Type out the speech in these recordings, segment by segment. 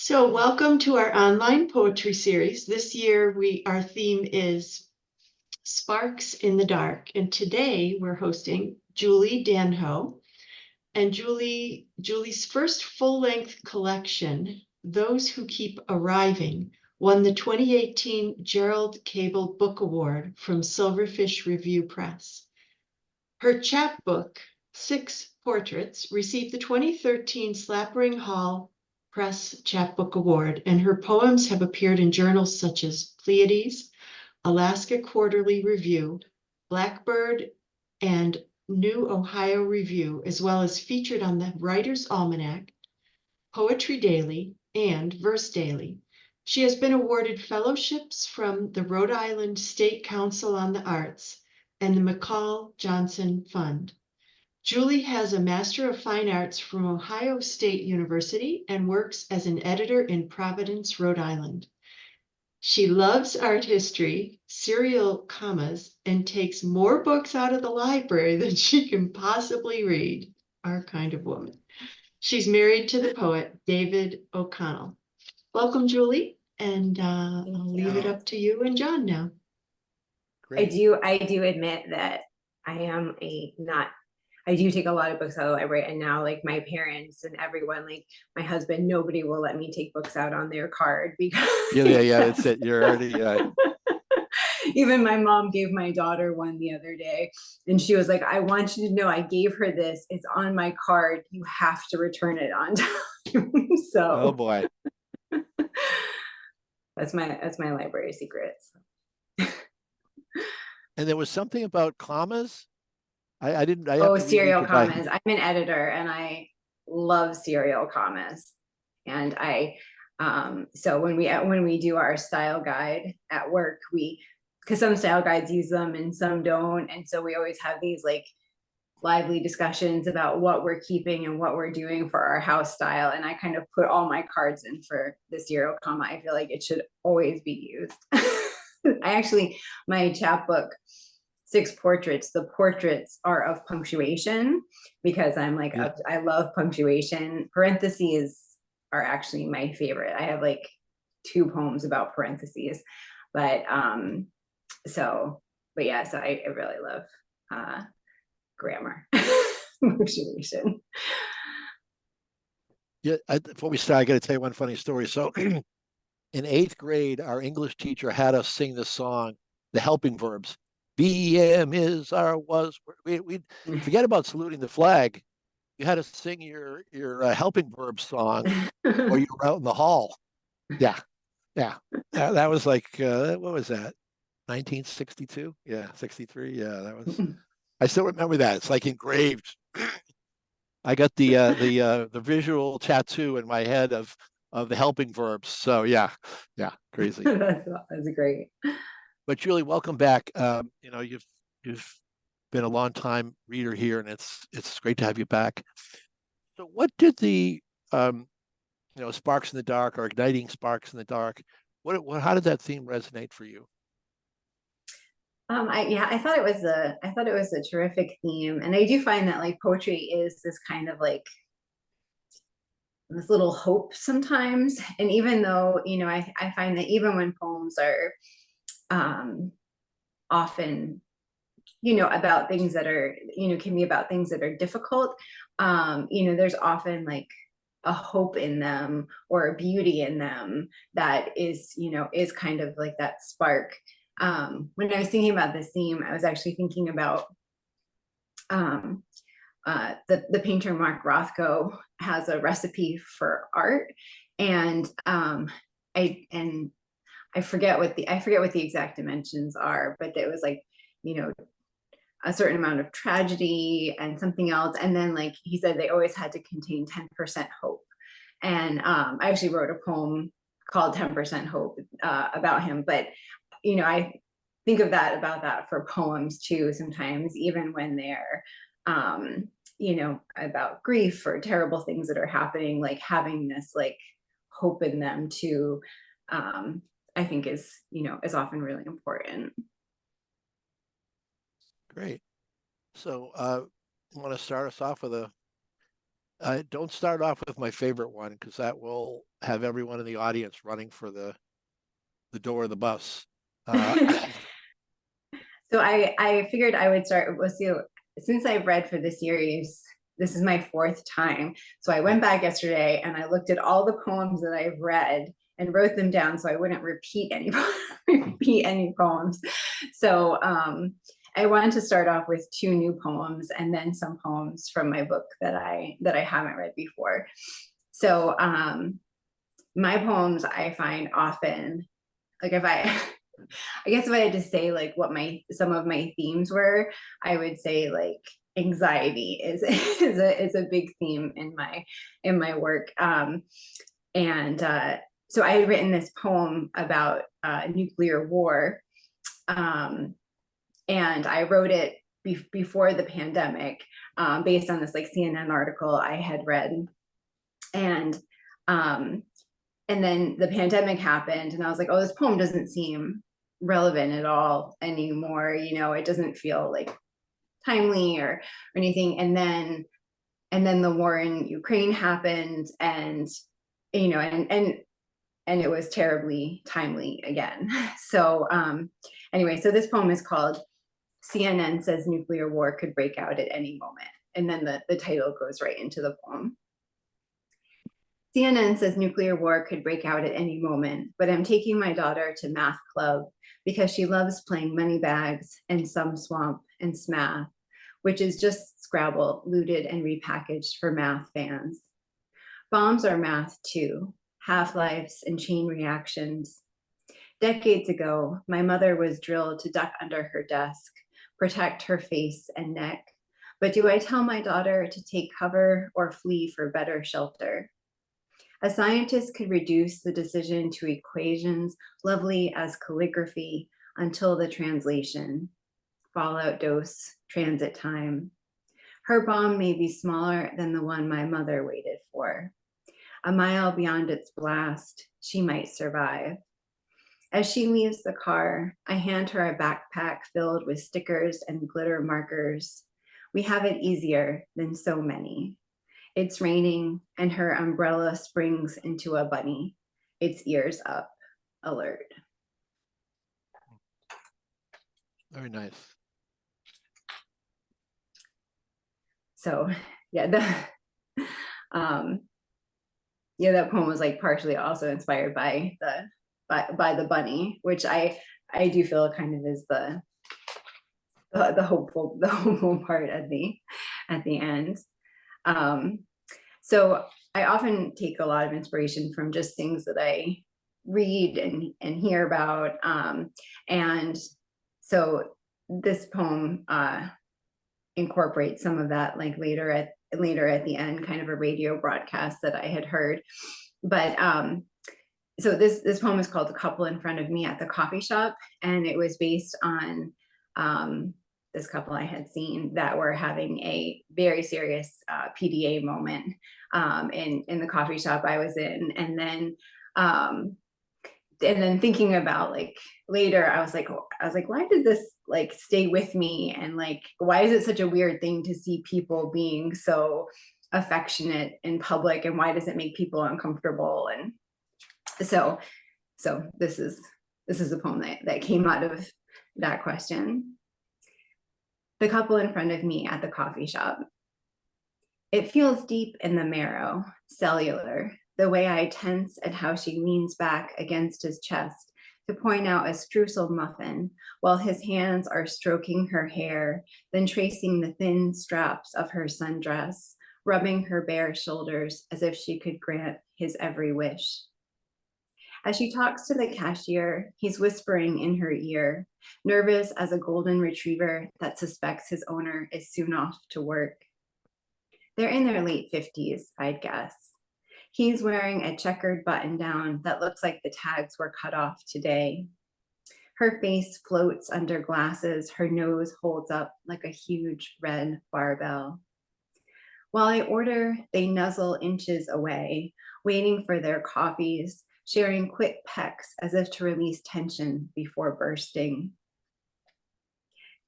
So welcome to our online poetry series. This year our theme is Sparks in the Dark. And today we're hosting Julie Danho. And Julie's first full-length collection, Those Who Keep Arriving, won the 2018 Gerald Cable Book Award from Silverfish Review Press. Her chapbook, Six Portraits, received the 2013 Slappering Hall Press Chapbook Award, and her poems have appeared in journals such as Pleiades, Alaska Quarterly Review, Blackbird, and New Ohio Review, as well as featured on the Writer's Almanac, Poetry Daily, and Verse Daily. She has been awarded fellowships from the Rhode Island State Council on the Arts and the McCall Johnson Fund. Julie has a Master of Fine Arts from Ohio State University and works as an editor in Providence, Rhode Island. She loves art history, serial commas, and takes more books out of the library than she can possibly read. Our kind of woman. She's married to the poet David O'Connell. Welcome, Julie, and I'll leave it up to you and John now. Great. I do admit that I do take a lot of books out of the library, and now like my parents and everyone, like my husband, nobody will let me take books out on their card because that's it. You're already even my mom gave my daughter one the other day, and she was like, I want you to know I gave her this. It's on my card. You have to return it on time. So oh boy. That's my library secrets. And there was something about commas. Serial commas. I'm an editor and I love serial commas. And so when we do our style guide at work, because some style guides use them and some don't. And so we always have these like lively discussions about what we're keeping and what we're doing for our house style. And I kind of put all my cards in for the serial comma. I feel like it should always be used. My chapbook, Six Portraits, the portraits are of punctuation because I'm like, I love punctuation. Parentheses are actually my favorite. I have like 2 poems about parentheses, but I really love grammar, punctuation. Yeah, before we start, I got to tell you one funny story. So in 8th grade, our English teacher had us sing this song, the helping verbs. BM is our was. We'd forget about saluting the flag. You had to sing your helping verb song, or you were out in the hall. Yeah. That was like what was that? 1962? Yeah, 63. Yeah, that was. I still remember that. It's like engraved. I got the visual tattoo in my head of the helping verbs. So yeah, crazy. That's great. But Julie, welcome back. You've been a long time reader here, and it's great to have you back. So, what did the Sparks in the Dark, or Igniting Sparks in the Dark? How did that theme resonate for you? I thought it was a terrific theme, and I do find that like poetry is this kind of like this little hope sometimes. And even though I find that even when poems are often about things that are can be about things that are difficult, there's often like a hope in them or a beauty in them that is kind of like that spark. When I was thinking about this theme, I was actually thinking about the painter Mark Rothko has a recipe for art, and I forget what the exact dimensions are, but it was like a certain amount of tragedy and something else, and then like he said they always had to contain 10% hope. And I actually wrote a poem called 10% Hope about him, but I think of about that for poems too sometimes, even when they're about grief or terrible things that are happening, like having this like hope in them too, I think is often really important. Great. So you want to start us off with Don't start off with my favorite one because that will have everyone in the audience running for the door of the bus. So I figured I would start. We'll see. Since I've read for the series, this is my 4th time. So I went back yesterday and I looked at all the poems that I've read and wrote them down so I wouldn't repeat any poems. So I wanted to start off with 2 new poems and then some poems from my book that I haven't read before. So my poems, I find often, like, if I guess if I had to say like what some of my themes were, I would say like anxiety is a big theme in my work. So I had written this poem about nuclear war, and I wrote it before the pandemic, based on this like CNN article I had read, and then the pandemic happened, and I was like, oh, this poem doesn't seem relevant at all anymore. It doesn't feel like timely or anything. And then the war in Ukraine happened, and and it was terribly timely again. So anyway, so this poem is called CNN Says Nuclear War Could Break Out at Any Moment. And then the title goes right into the poem. CNN says nuclear war could break out at any moment, but I'm taking my daughter to math club because she loves playing money bags and some swamp and smath, which is just Scrabble looted and repackaged for math fans. Bombs are math too, half-lives and chain reactions. Decades ago, my mother was drilled to duck under her desk, protect her face and neck. But do I tell my daughter to take cover or flee for better shelter? A scientist could reduce the decision to equations lovely as calligraphy until the translation. Fallout dose, transit time. Her bomb may be smaller than the one my mother waited for. A mile beyond its blast, she might survive. As she leaves the car, I hand her a backpack filled with stickers and glitter markers. We have it easier than so many. It's raining and her umbrella springs into a bunny, its ears up, alert. Very nice. So yeah, that poem was like partially also inspired by the bunny, which I do feel kind of is the hopeful part at the end. So I often take a lot of inspiration from just things that I read and hear about. And so this poem incorporates some of that, like later at the end, kind of a radio broadcast that I had heard. But so this poem is called "The Couple in Front of Me at the Coffee Shop," and it was based on this couple I had seen that were having a very serious PDA moment in the coffee shop I was in, and then thinking about like later, I was like, why did this like stay with me, and like why is it such a weird thing to see people being so affectionate in public, and why does it make people uncomfortable? And so this is a poem that came out of that question. The couple in front of me at the coffee shop. It feels deep in the marrow, cellular, the way I tense at how she leans back against his chest to point out a streusel muffin while his hands are stroking her hair, then tracing the thin straps of her sundress, rubbing her bare shoulders as if she could grant his every wish. As she talks to the cashier, he's whispering in her ear, nervous as a golden retriever that suspects his owner is soon off to work. They're in their late 50s, I'd guess. He's wearing a checkered button-down that looks like the tags were cut off today. Her face floats under glasses, her nose holds up like a huge red barbell. While I order, they nuzzle inches away, waiting for their coffees, sharing quick pecks as if to release tension before bursting.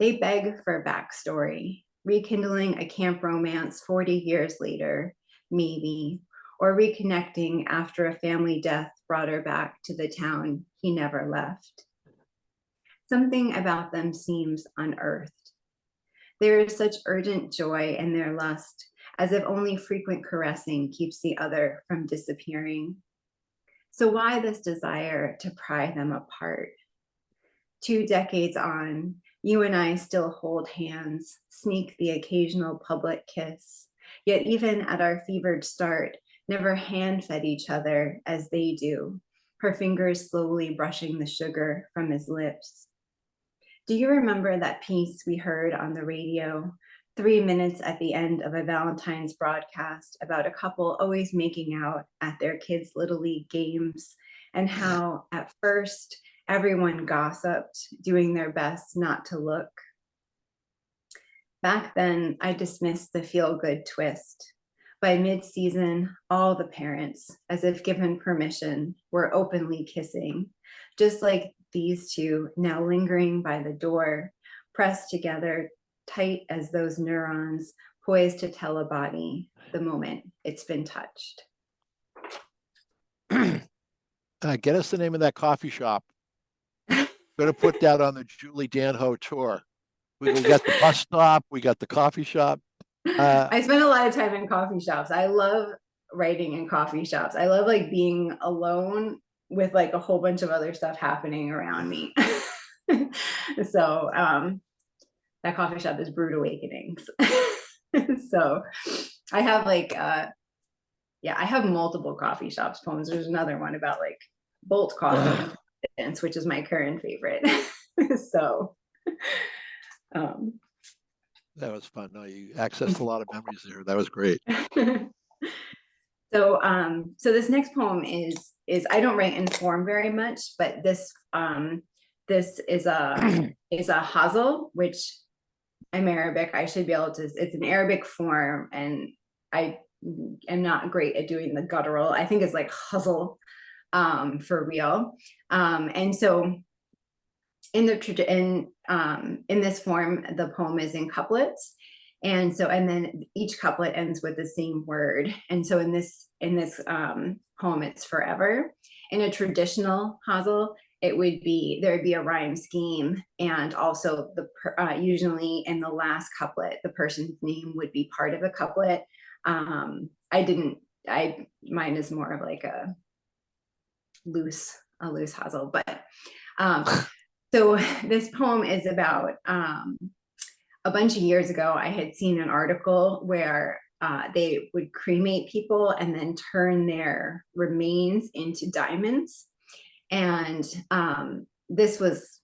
They beg for backstory, rekindling a camp romance 40 years later, maybe, or reconnecting after a family death brought her back to the town he never left. Something about them seems unearthed. There is such urgent joy in their lust, as if only frequent caressing keeps the other from disappearing. So why this desire to pry them apart? 2 decades on, you and I still hold hands, sneak the occasional public kiss, yet even at our fevered start, never hand-fed each other as they do, her fingers slowly brushing the sugar from his lips. Do you remember that piece we heard on the radio, 3 minutes at the end of a Valentine's broadcast, about a couple always making out at their kids' Little League games, and how at first everyone gossiped, doing their best not to look? Back then, I dismissed the feel-good twist. By mid-season, all the parents, as if given permission, were openly kissing, just like these two now lingering by the door, pressed together tight as those neurons poised to tell a body the moment it's been touched. Get us the name of that coffee shop. Going to put that on the Julie Danho tour. We got the bus stop. We got the coffee shop. I spend a lot of time in coffee shops. I love writing in coffee shops. I love like being alone with like a whole bunch of other stuff happening around me. So that coffee shop is Brewed Awakenings. So I have like, yeah, I have multiple coffee shops poems. There's another one about like Bolt Coffee, which is my current favorite. So that was fun. No, you accessed a lot of memories there. That was great. So so this next poem is I don't write in form very much, but this is a hazel, which I'm Arabic. I should be able to, it's an Arabic form, and I am not great at doing the guttural. I think it's like hazel for real. And so in this form, the poem is in couplets. And so, and then each couplet ends with the same word. And so in this poem, it's forever. In a traditional hazel, it would be, there would be a rhyme scheme, and also usually in the last couplet, the person's name would be part of the couplet. Mine is more of like a loose hazel, but so this poem is about a bunch of years ago, I had seen an article where they would cremate people and then turn their remains into diamonds. And this was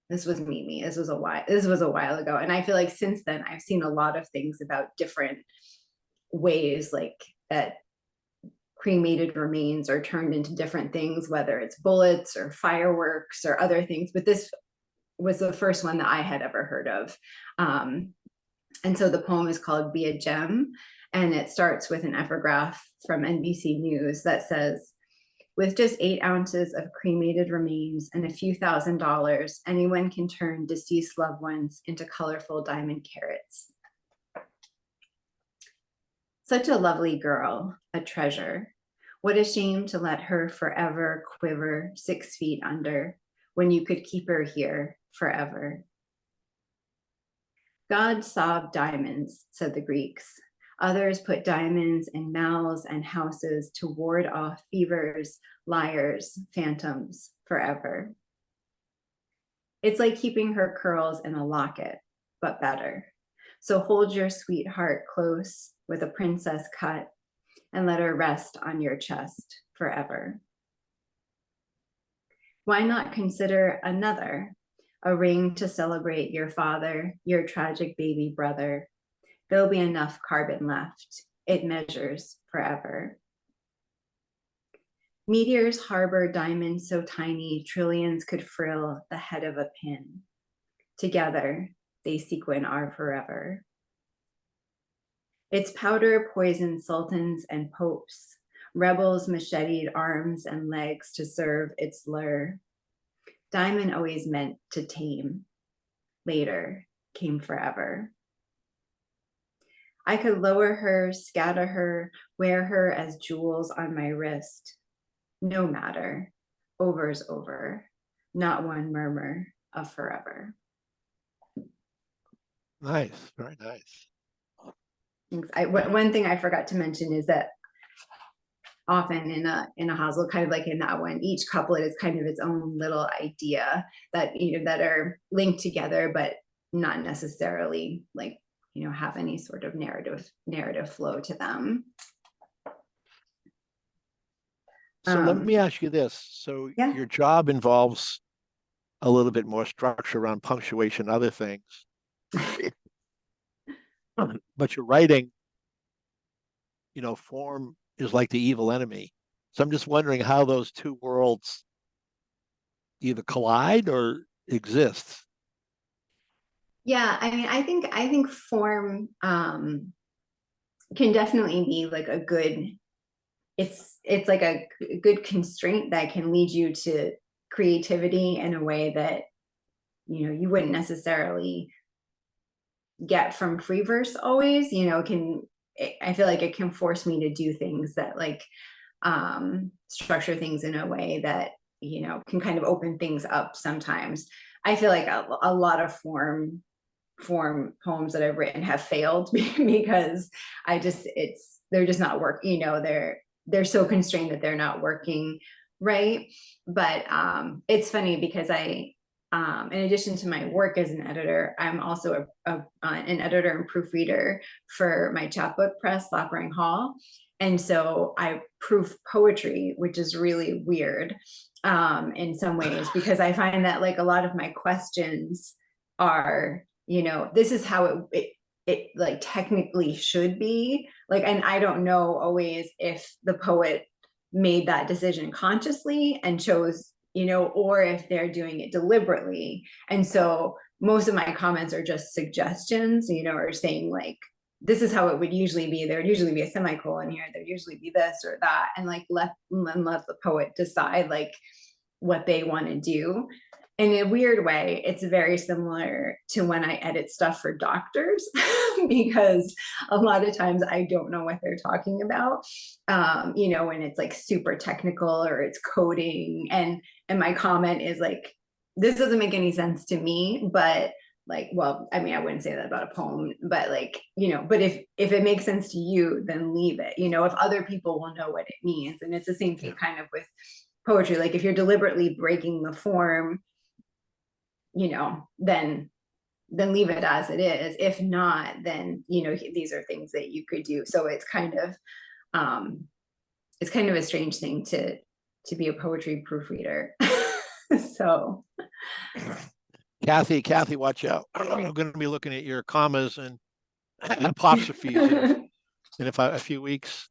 Mimi. This was a while ago. And I feel like since then I've seen a lot of things about different ways like that cremated remains are turned into different things, whether it's bullets or fireworks or other things. But this was the first one that I had ever heard of. And so the poem is called Be a Gem, and it starts with an epigraph from NBC News that says, with just 8 ounces of cremated remains and a few $1,000s, anyone can turn deceased loved ones into colorful diamond carats. Such a lovely girl, a treasure. What a shame to let her forever quiver 6 feet under, when you could keep her here forever. God sobbed diamonds, said the Greeks. Others put diamonds in mouths and houses to ward off fevers, liars, phantoms, forever. It's like keeping her curls in a locket, but better. So hold your sweetheart close with a princess cut and let her rest on your chest forever. Why not consider another, a ring to celebrate your father, your tragic baby brother? There'll be enough carbon left. It measures forever. Meteors harbor diamonds so tiny, trillions could frill the head of a pin. Together, they sequin our forever. Its powder poisons sultans and popes. Rebels macheted arms and legs to serve its lure. Diamond always meant to tame. Later came forever. I could lower her, scatter her, wear her as jewels on my wrist. No matter, over's over, not one murmur of forever. Nice, very nice. One thing I forgot to mention is that often in a hazel, kind of like in that one, each couplet is kind of its own little idea that that are linked together, but not necessarily like have any sort of narrative flow to them. So let me ask you this. So yeah. Your job involves a little bit more structure around punctuation, other things. But your writing, form is like the evil enemy. So I'm just wondering how those two worlds either collide or exist. Yeah, I mean, I think form can definitely be like a good, it's like a good constraint that can lead you to creativity in a way that you wouldn't necessarily get from free verse always. I feel like it can force me to do things that like structure things in a way that can kind of open things up sometimes. I feel like a lot of form poems that I've written have failed because they're just not working. They're so constrained that they're not working right. But it's funny because in addition to my work as an editor, I'm also an editor and proofreader for my chapbook press, Loppering Hall. And so I proof poetry, which is really weird in some ways, because I find that like a lot of my questions are, this is how it like technically should be like, and I don't know always if the poet made that decision consciously and chose, or if they're doing it deliberately. And so most of my comments are just suggestions, or saying like, this is how it would usually be. There would usually be a semicolon here. There'd usually be this or that. And like, let the poet decide like what they want to do. In a weird way, it's very similar to when I edit stuff for doctors because a lot of times I don't know what they're talking about, when it's like super technical or it's coding and my comment is like, this doesn't make any sense to me, but like, well, I mean, I wouldn't say that about a poem, but like, but if it makes sense to you, then leave it, if other people will know what it means. And it's the same thing kind of with poetry. Like if you're deliberately breaking the form, then leave it as it is. If not, then, these are things that you could do. So it's kind of a strange thing to be a poetry proofreader. So Kathy, watch out. I'm going to be looking at your commas and apostrophes in a few weeks.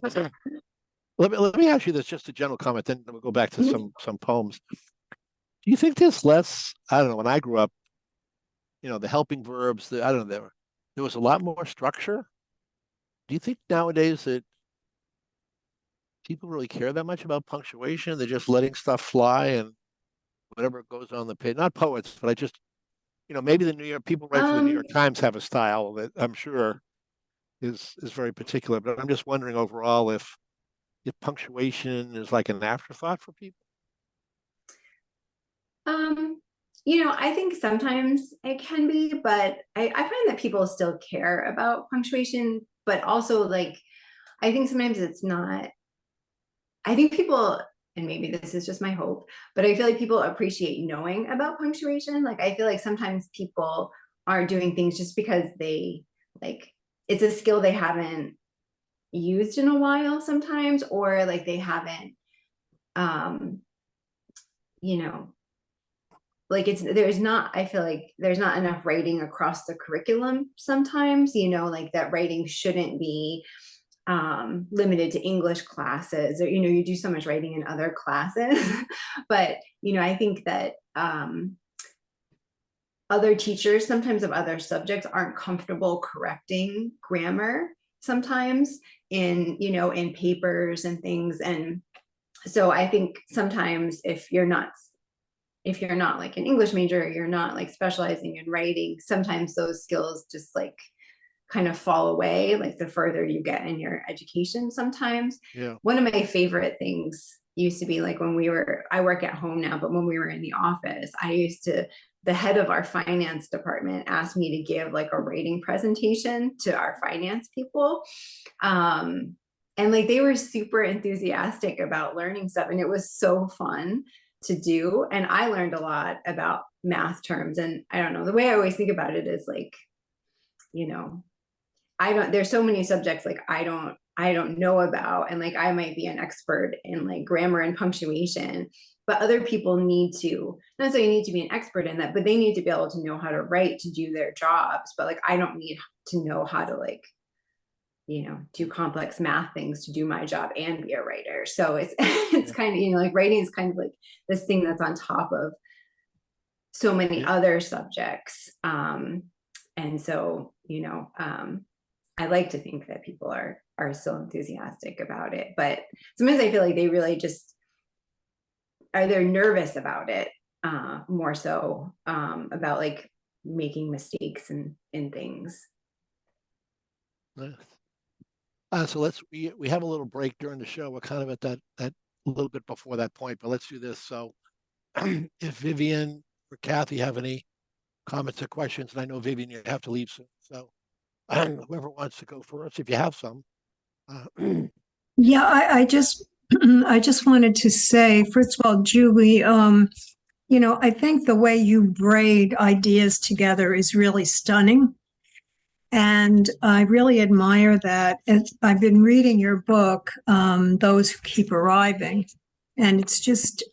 Let me ask you this, just a general comment, then we'll go back to some poems. Do you think there's less, I don't know, when I grew up, the helping verbs, I don't know, there was a lot more structure. Do you think nowadays that people really care that much about punctuation? They're just letting stuff fly and whatever goes on the page. Not poets, but I just, maybe the New York people write for the New York Times have a style that I'm sure is very particular. But I'm just wondering overall if punctuation is like an afterthought for people. I think sometimes it can be, but I find that people still care about punctuation, but also like, I think sometimes it's not, I think people, and maybe this is just my hope, but I feel like people appreciate knowing about punctuation. Like, I feel like sometimes people are doing things just because they like, it's a skill they haven't used in a while sometimes, or like they haven't, like I feel like there's not enough writing across the curriculum sometimes, like that writing shouldn't be limited to English classes, or you do so much writing in other classes. But I think that other teachers sometimes of other subjects aren't comfortable correcting grammar sometimes in papers and things. And so I think sometimes if you're not like an English major, you're not like specializing in writing, sometimes those skills just like kind of fall away, like the further you get in your education sometimes. Yeah. One of my favorite things used to be like when I work at home now, but when we were in the office, the head of our finance department asked me to give like a rating presentation to our finance people. And like they were super enthusiastic about learning stuff, and it was so fun to do. And I learned a lot about math terms. And I don't know, the way I always think about it is like, you know, there's so many subjects like I don't know about, and like I might be an expert in like grammar and punctuation, but other people not necessarily need to be an expert in that, but they need to be able to know how to write to do their jobs. But like I don't need to know how to like, you know, do complex math things to do my job and be a writer. So it's kind of, you know, like writing is kind of like this thing that's on top of so many other subjects. And so, you know, I like to think that people are still enthusiastic about it, but sometimes I feel like they really they're nervous about it, more so about like making mistakes and things. Nice. So we have a little break during the show. We're kind of at that a little bit before that point, but let's do this. So if Vivian or Kathy have any comments or questions, and I know Vivian, you have to leave soon. So whoever wants to go first, if you have some. Yeah, I just I just wanted to say, first of all, Julie, you know, I think the way you braid ideas together is really stunning. And I really admire that. I've been reading your book, Those Who Keep Arriving, and it's just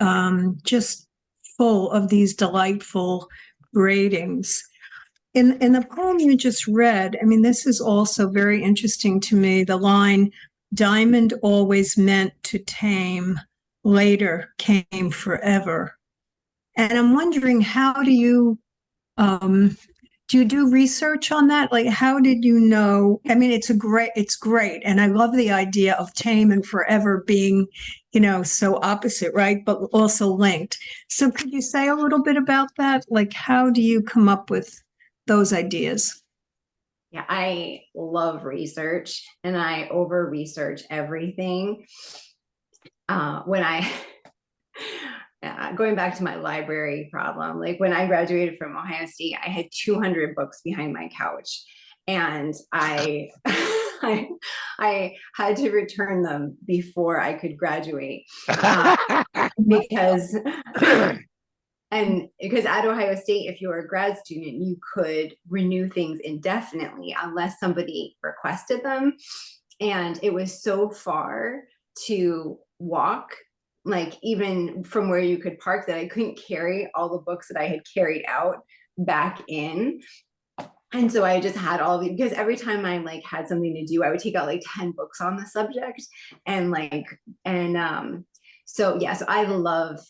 full of these delightful braidings. In the poem you just read, I mean, this is also very interesting to me. The line, "Diamond always meant to tame, later came forever." And I'm wondering, how do you do research on that? Like, how did you know? I mean, it's great. And I love the idea of tame and forever being, you know, so opposite, right? But also linked. So could you say a little bit about that? Like, how do you come up with those ideas? Yeah, I love research, and I over research everything. When I going back to my library problem, like when I graduated from Ohio State, I had 200 books behind my couch, and I I had to return them before I could graduate, because at Ohio State, if you were a grad student, you could renew things indefinitely unless somebody requested them. And it was so far to walk, like even from where you could park, that I couldn't carry all the books that I had carried out back in. And so I just had all these, because every time I like had something to do, I would take out like 10 books on the subject. So yeah, so I love,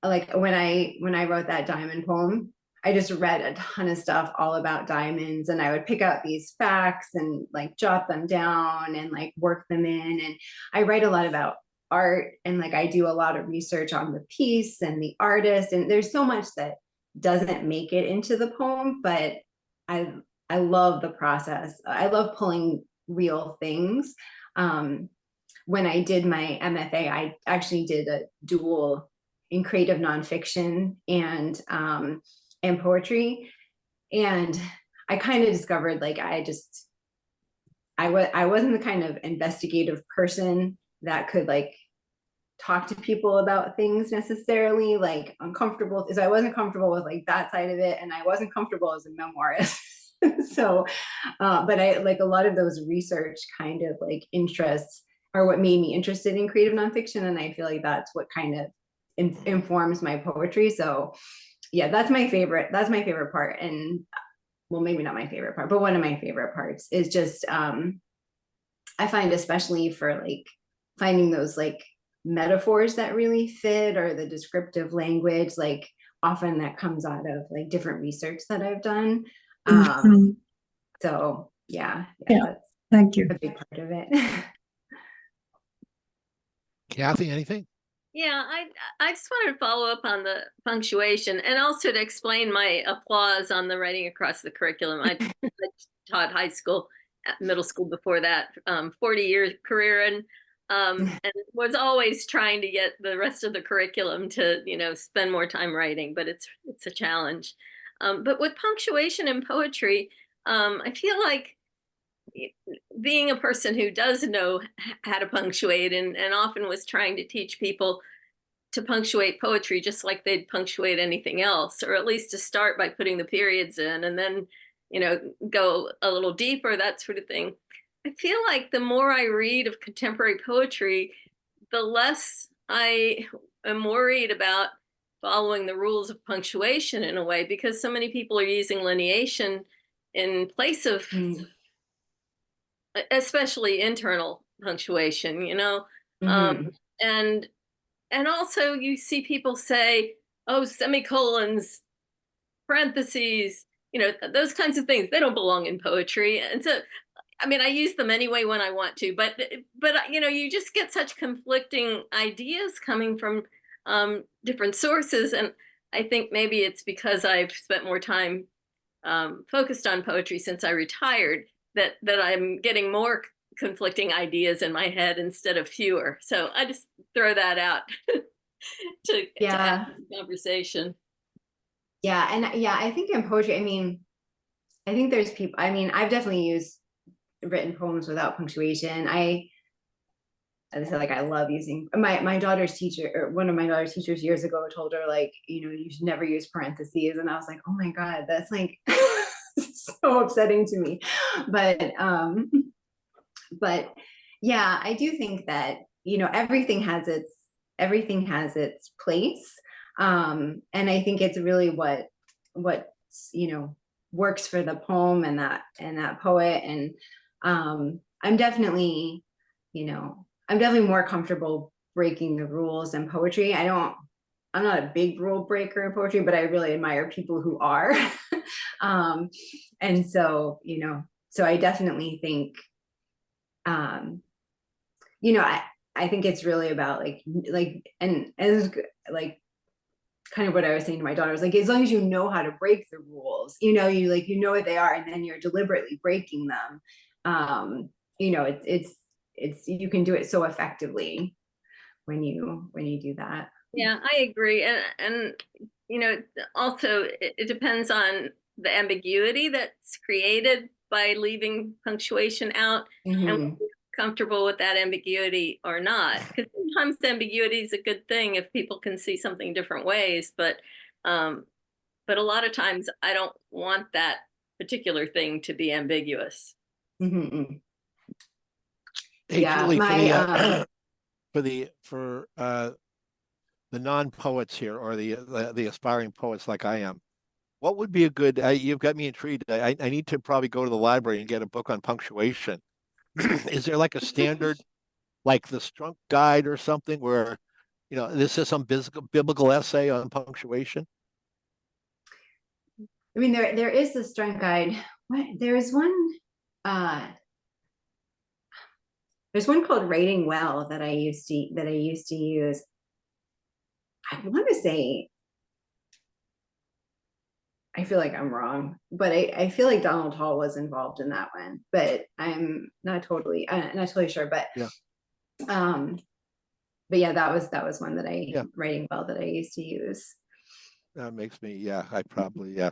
like when I wrote that diamond poem, I just read a ton of stuff all about diamonds, and I would pick out these facts and like jot them down and like work them in. And I write a lot about art, and like I do a lot of research on the piece and the artist, and there's so much that doesn't make it into the poem, but I love the process. I love pulling real things. When I did my MFA, I actually did a dual in creative nonfiction and poetry. And I kind of discovered like I wasn't the kind of investigative person that could like talk to people about things necessarily, like uncomfortable. So I wasn't comfortable with like that side of it, and I wasn't comfortable as a memoirist. So, but I like a lot of those research kind of like interests are what made me interested in creative nonfiction, and I feel like that's what kind of informs my poetry. So yeah, that's my favorite part. And well, maybe not my favorite part, but one of my favorite parts is just I find, especially for like finding those like metaphors that really fit, or the descriptive language, like often that comes out of like different research that I've done. So yeah, that's thank you. a big part of it. Kathy, anything? Yeah, I just wanted to follow up on the punctuation, and also to explain my applause on the writing across the curriculum. taught high school, middle school before that, 40-year career, and was always trying to get the rest of the curriculum to, spend more time writing, but it's a challenge. But with punctuation in poetry, I feel like being a person who does know how to punctuate and often was trying to teach people to punctuate poetry just like they'd punctuate anything else, or at least to start by putting the periods in and then, go a little deeper, that sort of thing. I feel like the more I read of contemporary poetry, the less I am worried about following the rules of punctuation in a way, because so many people are using lineation in place of especially internal punctuation, and also you see people say, oh, semicolons, parentheses, those kinds of things, they don't belong in poetry. And so, I mean, I use them anyway when I want to, but you just get such conflicting ideas coming from different sources. And I think maybe it's because I've spent more time focused on poetry since I retired that I'm getting more conflicting ideas in my head instead of fewer. So I just throw that out to have the conversation. Yeah. And yeah, I think in poetry, I mean, I think there's people, I mean, I've definitely used written poems without punctuation. As I said, like, I love using my daughter's teacher, or one of my daughter's teachers years ago told her, like, you should never use parentheses. And I was like, oh my God, that's like so upsetting to me. But yeah, I do think that, everything has its place. And I think it's really what works for the poem and that poet. And I'm definitely more comfortable breaking the rules in poetry. I'm not a big rule breaker in poetry, but I really admire people who are. And so, so I definitely think, I think it's really about and as like kind of what I was saying to my daughter was like, as long as you know how to break the rules, you know what they are, and then you're deliberately breaking them. It's you can do it so effectively when you do that. Yeah, I agree. And also it depends on the ambiguity that's created by leaving punctuation out, and whether you're comfortable with that ambiguity or not. Because sometimes ambiguity is a good thing if people can see something different ways, but a lot of times I don't want that particular thing to be ambiguous. Hey, Yeah, Julie, for the non-poets here, or the aspiring poets like I am, what would be a good? You've got me intrigued. I need to probably go to the library and get a book on punctuation. Is there like a standard, like the Strunk Guide or something, where this is some biblical essay on punctuation? I mean, there is the Strunk Guide. There's one called Writing Well that I used to use. I want to say, I feel like I'm wrong, but I feel like Donald Hall was involved in that one, but I'm not totally sure. But yeah, that was one that Writing Well that I used to use. That makes me, I probably, I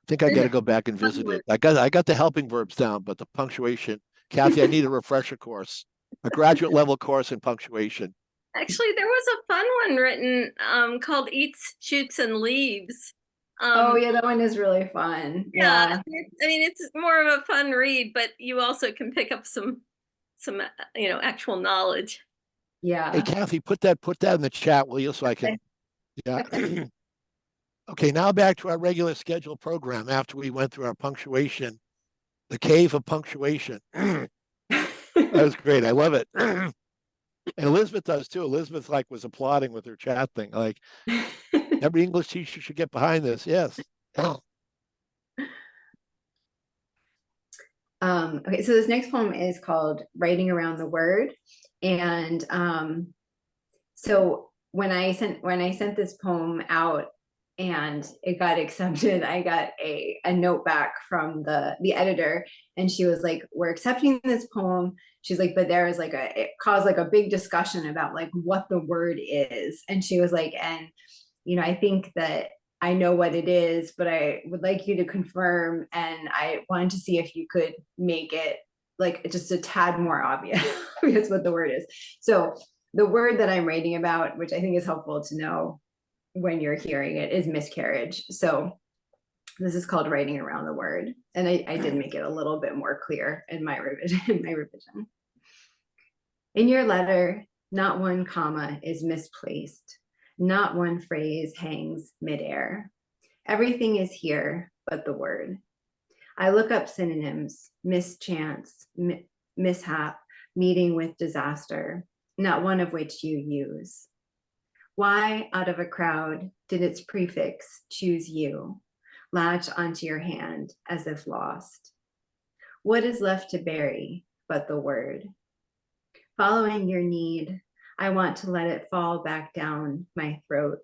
think I got to go back and visit it. I got the helping verbs down, but the punctuation, Kathy, I need a refresher course, a graduate level course in punctuation. Actually, there was a fun one written called Eats, Shoots, and Leaves. Oh yeah, that one is really fun. Yeah. I mean, it's more of a fun read, but you also can pick up some actual knowledge. Yeah. Hey, Kathy, put that in the chat, will you, so I can. Yeah. Okay, now back to our regular scheduled program after we went through our punctuation, the cave of punctuation. That was great. I love it. And Elizabeth does too. Elizabeth was applauding with her chat thing. Like, every English teacher should get behind this. Yes. Okay, so this next poem is called Writing Around the Word. And so when I sent this poem out, and it got accepted. I got a note back from the editor, and she was like, we're accepting this poem. She's like, but there is like it caused like a big discussion about like what the word is. And she was like, and I think that I know what it is, but I would like you to confirm, and I wanted to see if you could make it like just a tad more obvious because what the word is. So the word that I'm writing about, which I think is helpful to know when you're hearing it, is miscarriage. So this is called writing around the word. And I did make it a little bit more clear in my revision. In your letter, not one comma is misplaced. Not one phrase hangs midair. Everything is here but the word. I look up synonyms: mischance, mishap, meeting with disaster, not one of which you use. Why, out of a crowd, did its prefix choose you, latch onto your hand as if lost? What is left to bury but the word? Following your need, I want to let it fall back down my throat.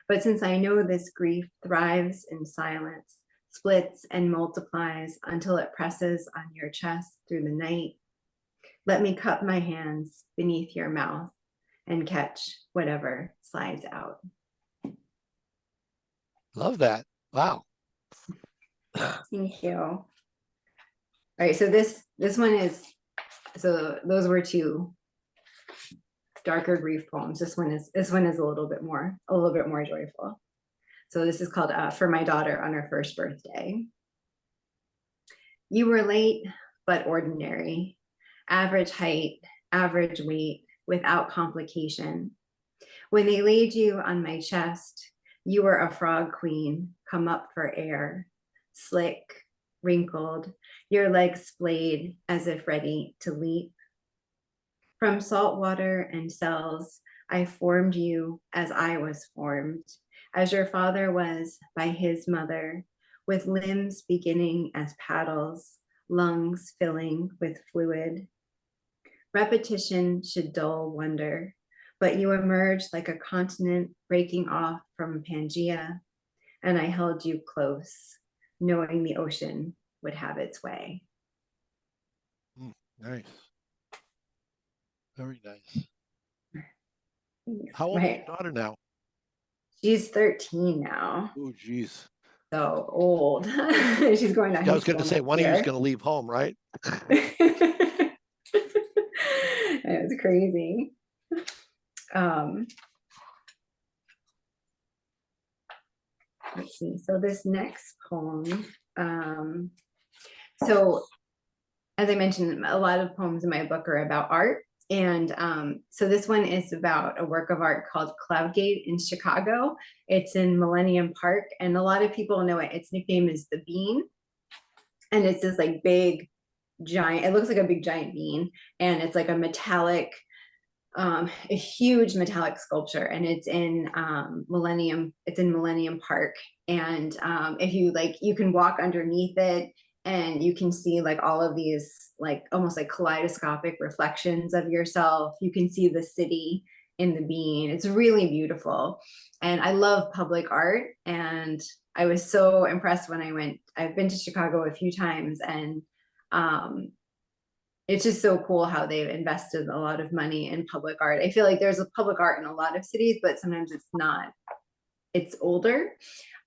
But since I know this grief thrives in silence, splits and multiplies until it presses on your chest through the night, let me cup my hands beneath your mouth and catch whatever slides out. Love that. Wow. Thank you. All right, so this one is, so those were two darker grief poems. This one is a little bit more joyful. So this is called For My Daughter on Her First Birthday. You were late but ordinary, average height, average weight, without complication. When they laid you on my chest, you were a frog queen come up for air, slick, wrinkled, your legs splayed as if ready to leap. From salt water and cells, I formed you as I was formed, as your father was by his mother, with limbs beginning as paddles, lungs filling with fluid. Repetition should dull wonder, but you emerged like a continent breaking off from Pangea, and I held you close, knowing the ocean would have its way. Nice. Very nice. How old is your daughter now? She's 13 now. Oh, geez. So old. She's going to high school. I was going to say, one of you is going to leave home, right? It's crazy. Let's see. So this next poem, so as I mentioned, a lot of poems in my book are about art. And so this one is about a work of art called Cloudgate in Chicago. It's in Millennium Park, and a lot of people know it. Its nickname is the Bean. And it's this like big, giant, it looks like a big giant bean. And it's like a metallic, a huge metallic sculpture. And it's in Millennium Park. And if you like, you can walk underneath it, and you can see like all of these like almost like kaleidoscopic reflections of yourself. You can see the city in the bean. It's really beautiful. And I love public art. And I was so impressed when I went. I've been to Chicago a few times, and it's just so cool how they've invested a lot of money in public art. I feel like there's a public art in a lot of cities, but sometimes it's not. It's older.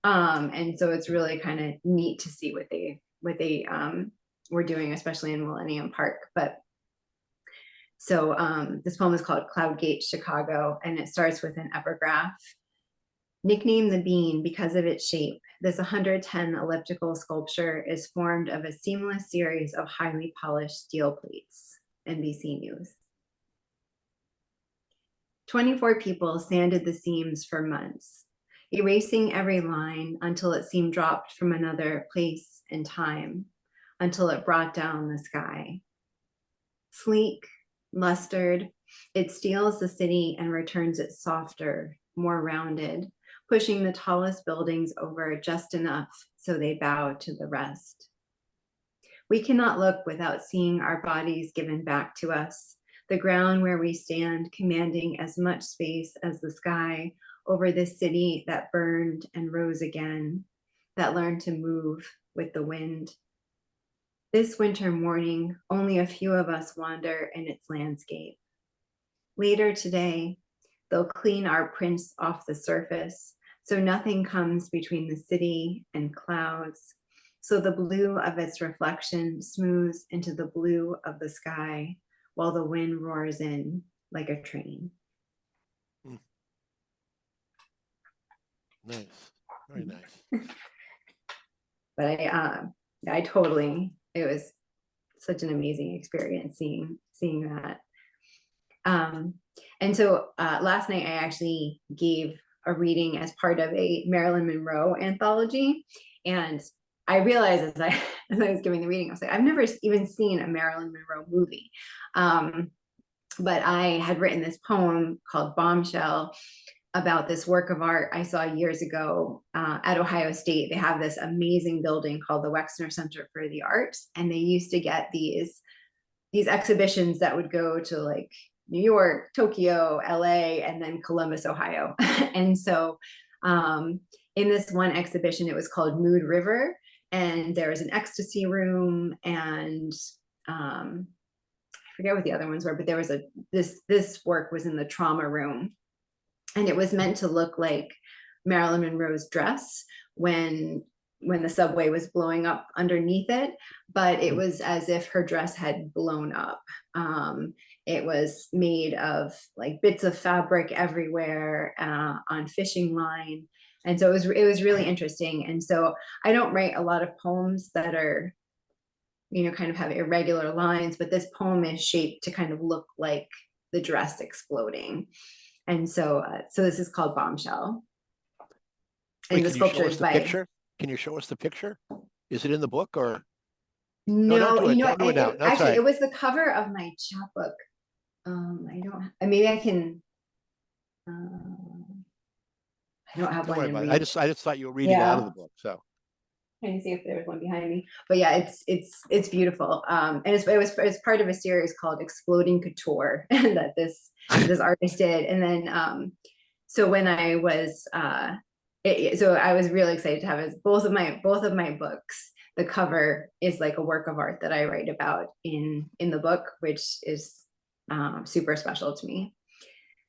And so it's really kind of neat to see what they were doing, especially in Millennium Park. But so this poem is called Cloudgate, Chicago, and it starts with an epigraph. Nicknamed the Bean because of its shape, this 110 elliptical sculpture is formed of a seamless series of highly polished steel plates. NBC News. 24 people sanded the seams for months, erasing every line until it seemed dropped from another place and time, until it brought down the sky. Sleek, lustered, it steals the city and returns it softer, more rounded, pushing the tallest buildings over just enough so they bow to the rest. We cannot look without seeing our bodies given back to us, the ground where we stand commanding as much space as the sky, over this city that burned and rose again, that learned to move with the wind. This winter morning, only a few of us wander in its landscape. Later today, they'll clean our prints off the surface, so nothing comes between the city and clouds, so the blue of its reflection smooths into the blue of the sky while the wind roars in like a train. Nice, very nice. But I totally, it was such an amazing experience seeing that. And so last night I actually gave a reading as part of a Marilyn Monroe anthology, and I realized as I was giving the reading, I was like, I've never even seen a Marilyn Monroe movie, but I had written this poem called Bombshell about this work of art I saw years ago at Ohio State. They have this amazing building called the Wexner Center for the Arts, and they used to get these exhibitions that would go to like New York, Tokyo, LA, and then Columbus, Ohio. And so in this one exhibition, it was called Mood River, and there was an ecstasy room, and I forget what the other ones were, but there was this work was in the trauma room. And it was meant to look like Marilyn Monroe's dress when the subway was blowing up underneath it, but it was as if her dress had blown up. It was made of like bits of fabric everywhere on fishing line. And so it was really interesting. And so I don't write a lot of poems that are, kind of have irregular lines, but this poem is shaped to kind of look like the dress exploding. And so this is called Bombshell. And the sculpture is by... Picture? Can you show us the picture? Is it in the book or? No, don't do it now. Actually, right. It was the cover of my chapbook. Maybe I can. I don't have one in reach. I just thought you were reading out of the book, so. Trying to see if there's one behind me, but yeah, it's beautiful. And it's part of a series called Exploding Couture that this artist did. And then so when I was so I was really excited to have it. Both of my books, the cover is like a work of art that I write about in the book, which is super special to me.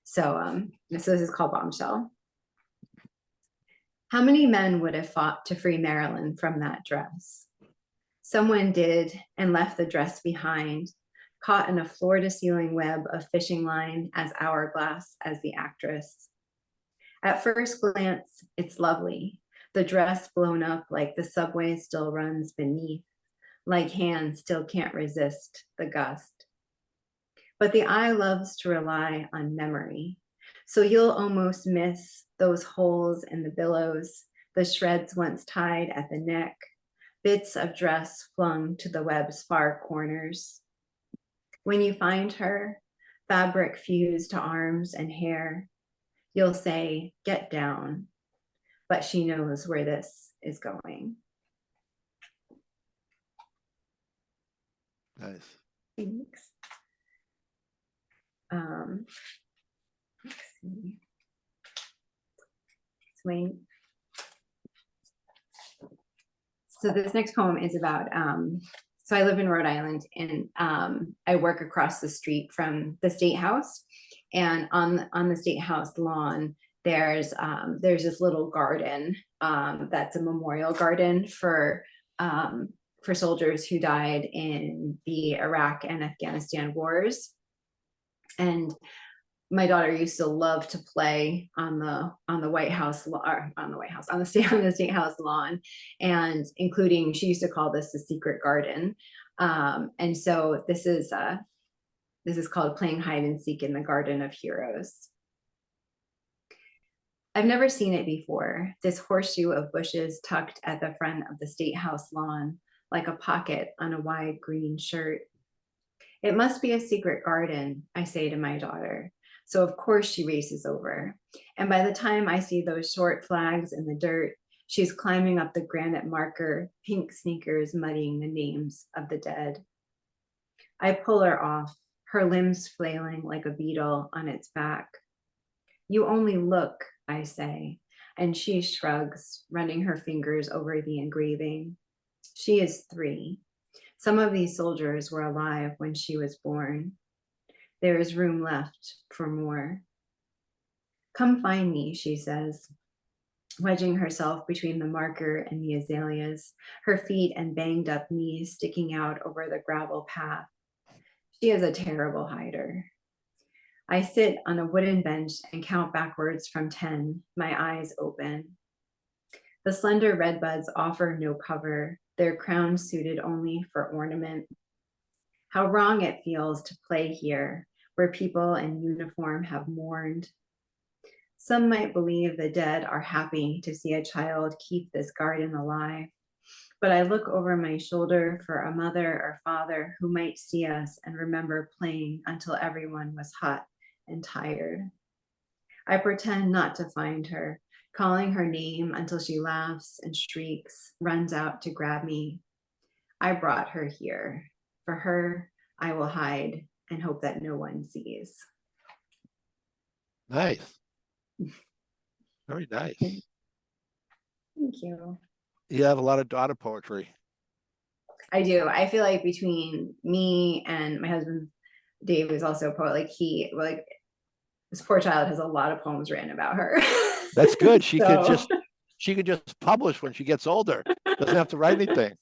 So this is called Bombshell. How many men would have fought to free Marilyn from that dress? Someone did and left the dress behind, caught in a floor-to-ceiling web of fishing line as hourglass as the actress. At first glance, it's lovely, the dress blown up like the subway still runs beneath, like hands still can't resist the gust. But the eye loves to rely on memory, so you'll almost miss those holes in the billows, the shreds once tied at the neck, bits of dress flung to the web's far corners. When you find her, fabric fused to arms and hair, you'll say, "Get down," but she knows where this is going. Nice. Thanks. Let's see. Wait. So this next poem is about, so I live in Rhode Island, and I work across the street from the State House, and on the State House lawn, there's this little garden that's a memorial garden for soldiers who died in the Iraq and Afghanistan wars. And my daughter used to love to play on the State House lawn, and including, she used to call this the secret garden. And so this is called Playing Hide and Seek in the Garden of Heroes. I've never seen it before, this horseshoe of bushes tucked at the front of the State House lawn, like a pocket on a wide green shirt. It must be a secret garden, I say to my daughter. So of course she races over. And by the time I see those short flags in the dirt, she's climbing up the granite marker, pink sneakers muddying the names of the dead. I pull her off, her limbs flailing like a beetle on its back. You only look, I say, and she shrugs, running her fingers over the engraving. She is 3. Some of these soldiers were alive when she was born. There is room left for more. Come find me, she says, wedging herself between the marker and the azaleas, her feet and banged up knees sticking out over the gravel path. She is a terrible hider. I sit on a wooden bench and count backwards from 10, my eyes open. The slender redbuds offer no cover, their crowns suited only for ornament. How wrong it feels to play here, where people in uniform have mourned. Some might believe the dead are happy to see a child keep this garden alive, but I look over my shoulder for a mother or father who might see us and remember playing until everyone was hot and tired. I pretend not to find her, calling her name until she laughs and shrieks, runs out to grab me. I brought her here. For her, I will hide and hope that no one sees. Nice. Very nice. Thank you. You have a lot of daughter poetry. I do. I feel like between me and my husband, Dave, is also a poet. Like this poor child has a lot of poems written about her. That's good. She So- could just publish when she gets older. Doesn't have to write anything.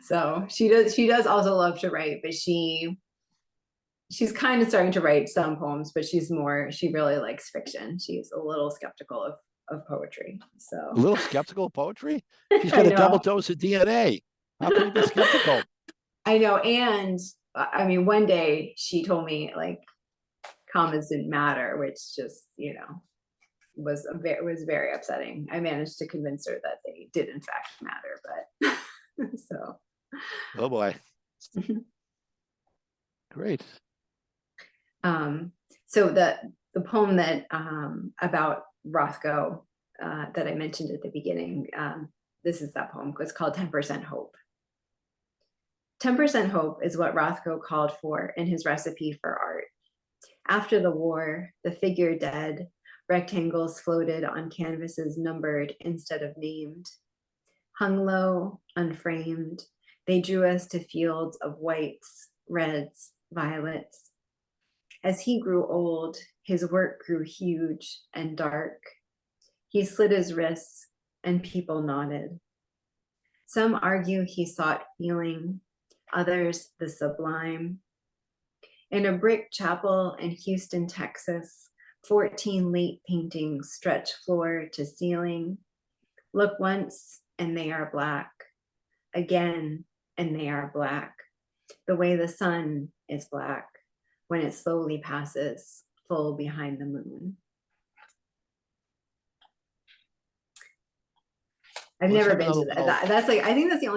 So she does also love to write, but she's kind of starting to write some poems, but she really likes fiction. She's a little skeptical of poetry. So A little skeptical of poetry? She's got a double dose of DNA. How can you be skeptical? I know. And I mean, one day she told me like commas didn't matter, which just, was very upsetting. I managed to convince her that they did in fact matter, but so. Oh boy. Great. So the poem that about Rothko that I mentioned at the beginning, this is that poem. It's called 10% Hope. 10% hope is what Rothko called for in his recipe for art. After the war, the figure dead, rectangles floated on canvases numbered instead of named. Hung low, unframed, they drew us to fields of whites, reds, violets. As he grew old, his work grew huge and dark. He slit his wrists and people nodded. Some argue he sought feeling, others the sublime. In a brick chapel in Houston, Texas, 14 late paintings stretch floor to ceiling. Look once and they are black, again and they are black, the way the sun is black when it slowly passes full behind the moon. I've never been to that. That's like, I think that's the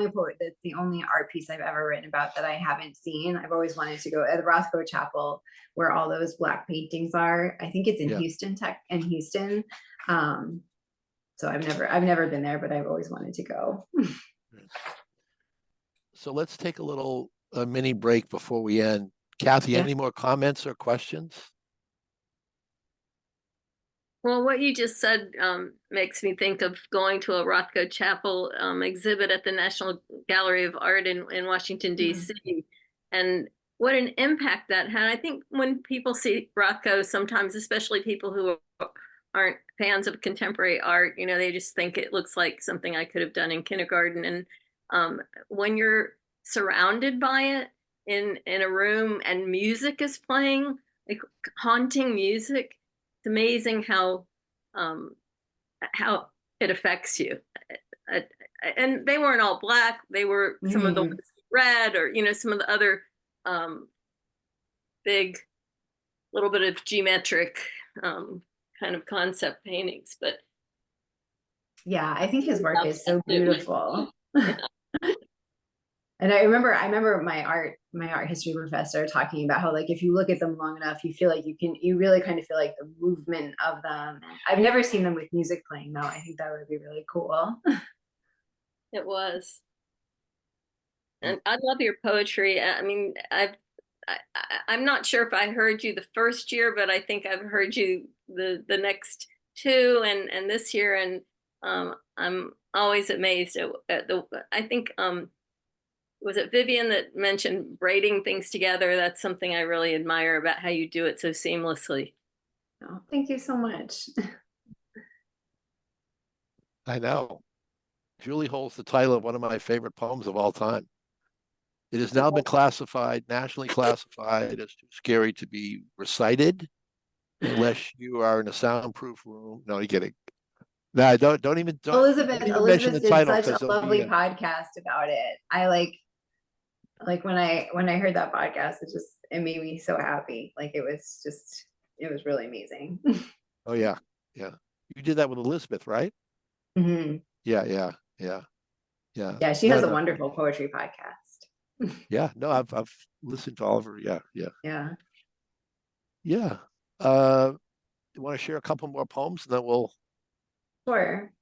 only art piece I've ever written about that I haven't seen. I've always wanted to go at the Rothko Chapel where all those black paintings are. I think it's in Houston. So I've never been there, but I've always wanted to go. So let's take a mini break before we end. Kathy, any more comments or questions? Well, what you just said makes me think of going to a Rothko Chapel exhibit at the National Gallery of Art in Washington, D.C. And what an impact that had. I think when people see Rothko, sometimes, especially people who aren't fans of contemporary art, they just think it looks like something I could have done in kindergarten. And when you're surrounded by it in a room and music is playing, like haunting music, it's amazing how it affects you. And they weren't all black. They were some of the red, or some of the other big, little bit of geometric kind of concept paintings. But yeah, I think his work is so beautiful. And I remember my art history professor talking about how, like, if you look at them long enough, you feel like you really kind of feel like the movement of them. And I've never seen them with music playing though. I think that would be really cool. It was. And I love your poetry. I mean, I'm not sure if I heard you the first year, but I think I've heard you the next too, and this year, and I'm always amazed at the. I think was it Vivian that mentioned braiding things together? That's something I really admire about how you do it so seamlessly. Oh, thank you so much. I know. Julie holds the title of one of my favorite poems of all time. It has now been classified, nationally classified, as too scary to be recited unless you are in a soundproof room. No, you're kidding. No, don't even mention the Elizabeth did title such because a there'll lovely be podcast about it. I like when I heard that podcast, it made me so happy. Like it was really amazing. oh yeah, yeah. You did that with Elizabeth, right? Hmm. Yeah. Yeah, she No, has a no, wonderful poetry podcast. yeah. No, I've listened to all of her. Yeah. Yeah, You want to share a couple more poems, and then we'll. sure.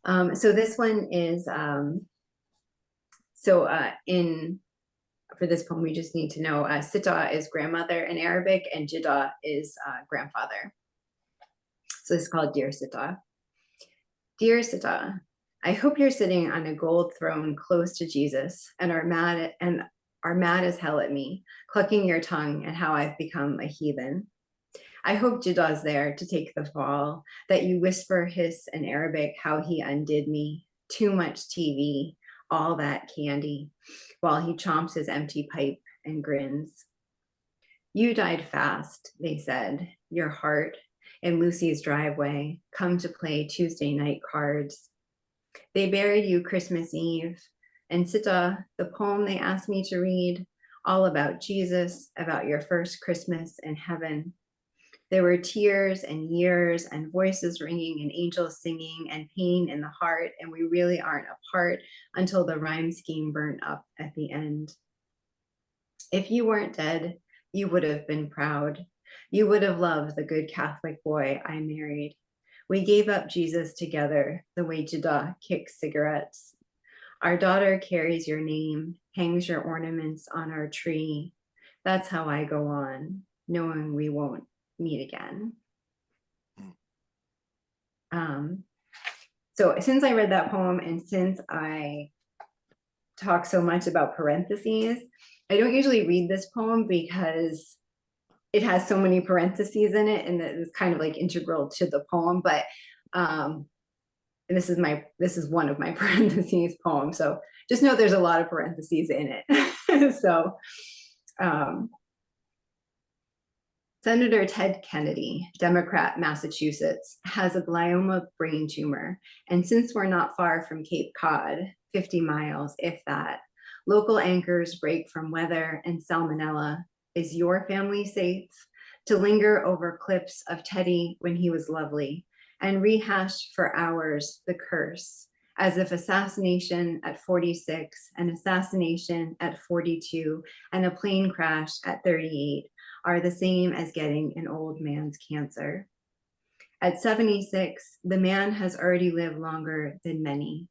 So this one is in for this poem, we just need to know Sita is grandmother in Arabic and Jida is grandfather. So this is called Dear Sita. Dear Sita, I hope you're sitting on a gold throne close to Jesus and are mad as hell at me, clucking your tongue at how I've become a heathen. I hope Jida's there to take the fall, that you whisper, hiss in Arabic how he undid me. Too much TV, all that candy, while he chomps his empty pipe and grins. You died fast, they said, your heart in Lucy's driveway, come to play Tuesday night cards. They buried you Christmas Eve, and Sita, the poem they asked me to read, all about Jesus, about your first Christmas in heaven. There were tears and years and voices ringing and angels singing and pain in the heart, and we really aren't apart until the rhyme scheme burnt up at the end. If you weren't dead, you would have been proud. You would have loved the good Catholic boy I married. We gave up Jesus together, the way Jida kicks cigarettes. Our daughter carries your name, hangs your ornaments on our tree. That's how I go on, knowing we won't meet again. So since I read that poem and since I talk so much about parentheses, I don't usually read this poem because it has so many parentheses in it and it's kind of like integral to the poem, but and this is one of my parentheses poems. So just know there's a lot of parentheses in it. So Senator Ted Kennedy, Democrat, Massachusetts, has a glioma brain tumor. And since we're not far from Cape Cod, 50 miles, if that, local anchors break from weather and salmonella. Is your family safe? To linger over clips of Teddy when he was lovely and rehash for hours the curse, as if assassination at 46, an assassination at 42, and a plane crash at 38 are the same as getting an old man's cancer. At 76, the man has already lived longer than many.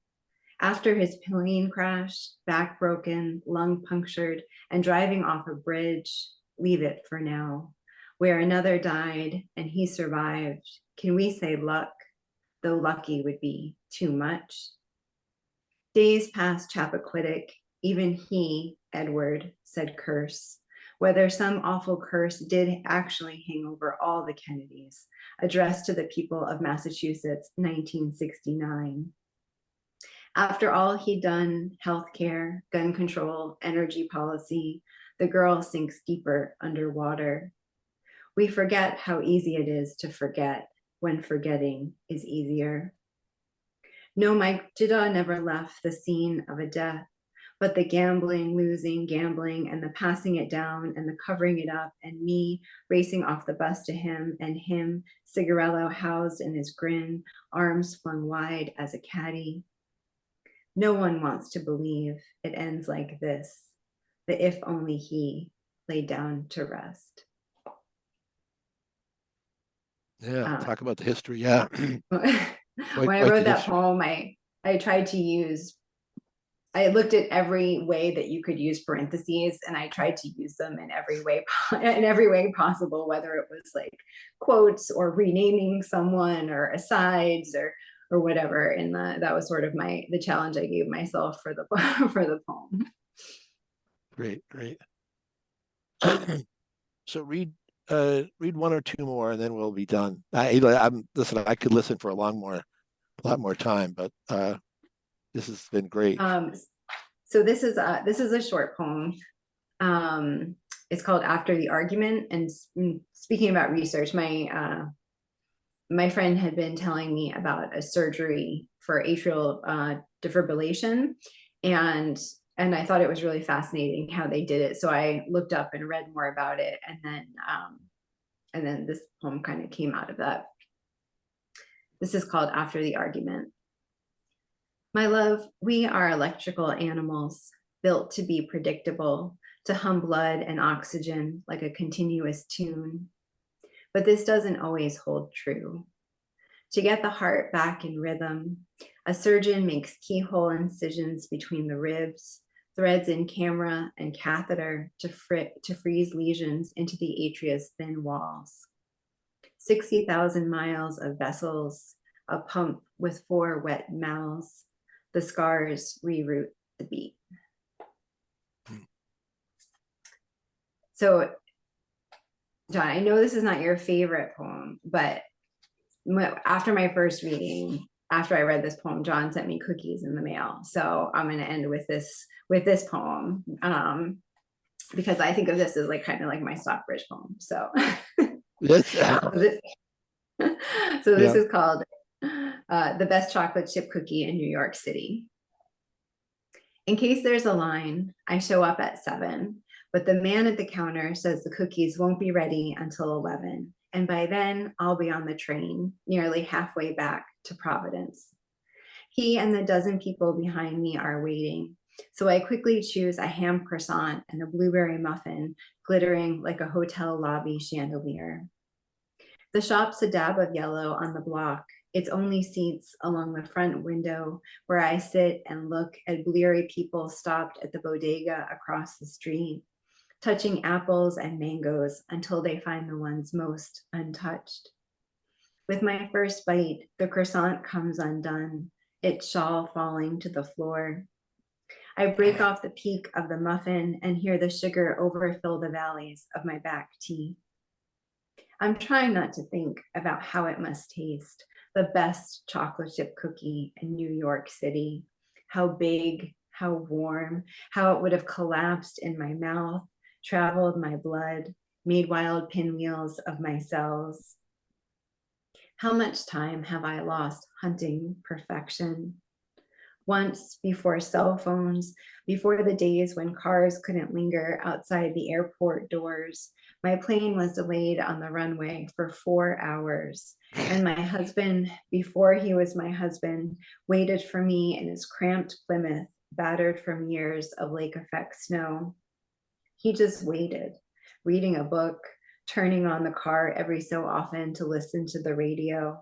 After his plane crash, back broken, lung punctured, and driving off a bridge, leave it for now. Where another died and he survived, can we say luck, though lucky would be too much? Days past Chappaquiddick, even he, Edward, said curse. Whether some awful curse did actually hang over all the Kennedys, addressed to the people of Massachusetts, 1969. After all he'd done, healthcare, gun control, energy policy, the girl sinks deeper underwater. We forget how easy it is to forget when forgetting is easier. No, Mike Jida never left the scene of a death, but the gambling, losing, gambling, and the passing it down and the covering it up, and me racing off the bus to him, and him, cigarello housed in his grin, arms flung wide as a caddy. No one wants to believe it ends like this, the if only he laid down to rest. Yeah, talk about the history. Yeah. When I wrote that poem, I tried to use I looked at every way that you could use parentheses, and I tried to use them in every way possible, whether it was like quotes or renaming someone or asides or whatever. And that was sort of the challenge I gave myself for the for the poem. Great. So read one or two more, and then we'll be done. Listen, I could listen for a lot more time, but this has been great. So this is a short poem. It's called After the Argument. And speaking about research, my friend had been telling me about a surgery for atrial defibrillation, and I thought it was really fascinating how they did it. So I looked up and read more about it, and then this poem kind of came out of that. This is called After the Argument. My love, we are electrical animals, built to be predictable, to hum blood and oxygen like a continuous tune. But this doesn't always hold true. To get the heart back in rhythm, a surgeon makes keyhole incisions between the ribs, threads in camera and catheter to freeze lesions into the atria's thin walls. 60,000 miles of vessels, a pump with 4 wet mouths. The scars reroute the beat. So, John, I know this is not your favorite poem, but after my first reading, after I read this poem, John sent me cookies in the mail. So I'm going to end with this poem, because I think of this as like kind of like my Stockbridge poem. So, this is called The Best Chocolate Chip Cookie in New York City. In case there's a line, I show up at 7, but the man at the counter says the cookies won't be ready until 11. And by then I'll be on the train, nearly halfway back to Providence. He and the dozen people behind me are waiting. So I quickly choose a ham croissant and a blueberry muffin, glittering like a hotel lobby chandelier. The shop's a dab of yellow on the block. Its only seats along the front window where I sit and look at bleary people stopped at the bodega across the street, touching apples and mangoes until they find the ones most untouched. With my first bite, the croissant comes undone, its shawl falling to the floor. I break off the peak of the muffin and hear the sugar overfill the valleys of my back teeth. I'm trying not to think about how it must taste, the best chocolate chip cookie in New York City. How big, how warm, how it would have collapsed in my mouth, traveled my blood, made wild pinwheels of my cells. How much time have I lost hunting perfection? Once, before cell phones, before the days when cars couldn't linger outside the airport doors, my plane was delayed on the runway for 4 hours. And my husband, before he was my husband, waited for me in his cramped Plymouth, battered from years of lake effect snow. He just waited, reading a book, turning on the car every so often to listen to the radio.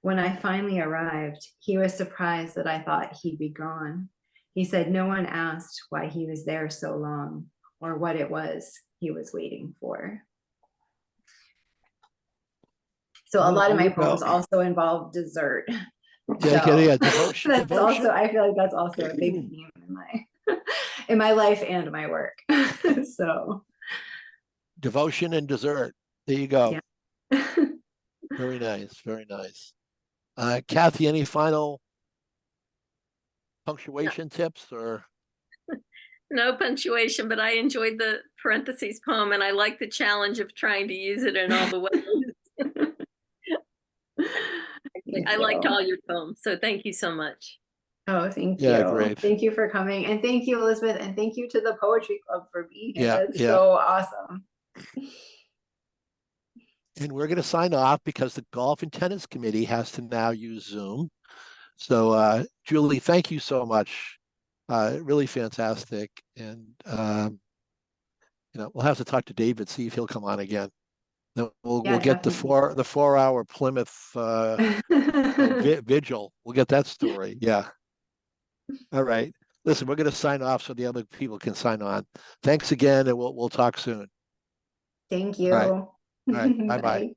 When I finally arrived, he was surprised that I thought he'd be gone. He said no one asked why he was there so long or what it was he was waiting for. So a lot of my poems also involve dessert. Devotion. That's also, I feel like that's also a big theme in my life and my work. So devotion and dessert. There you go. Yeah. Very nice. Very nice. Kathy, any final punctuation tips or? No punctuation, but I enjoyed the parentheses poem and I like the challenge of trying to use it in all the ways. I liked all your poems, so thank you so much. Oh, thank you. Yeah, great. Thank you for coming. And thank you, Elizabeth. And thank you to the Poetry Club for being here. Yeah, That's so awesome. And we're going to sign off because the Golf and Tennis Committee has to now use Zoom. So, Julie, thank you so much. Really fantastic. And, we'll have to talk to David, see if he'll come on again. Then we'll get the 4-hour Plymouth vigil. We'll get that story. Yeah. All right. Listen, we're going to sign off so the other people can sign on. Thanks again, and we'll talk soon. Thank you. All right. Bye-bye. Bye.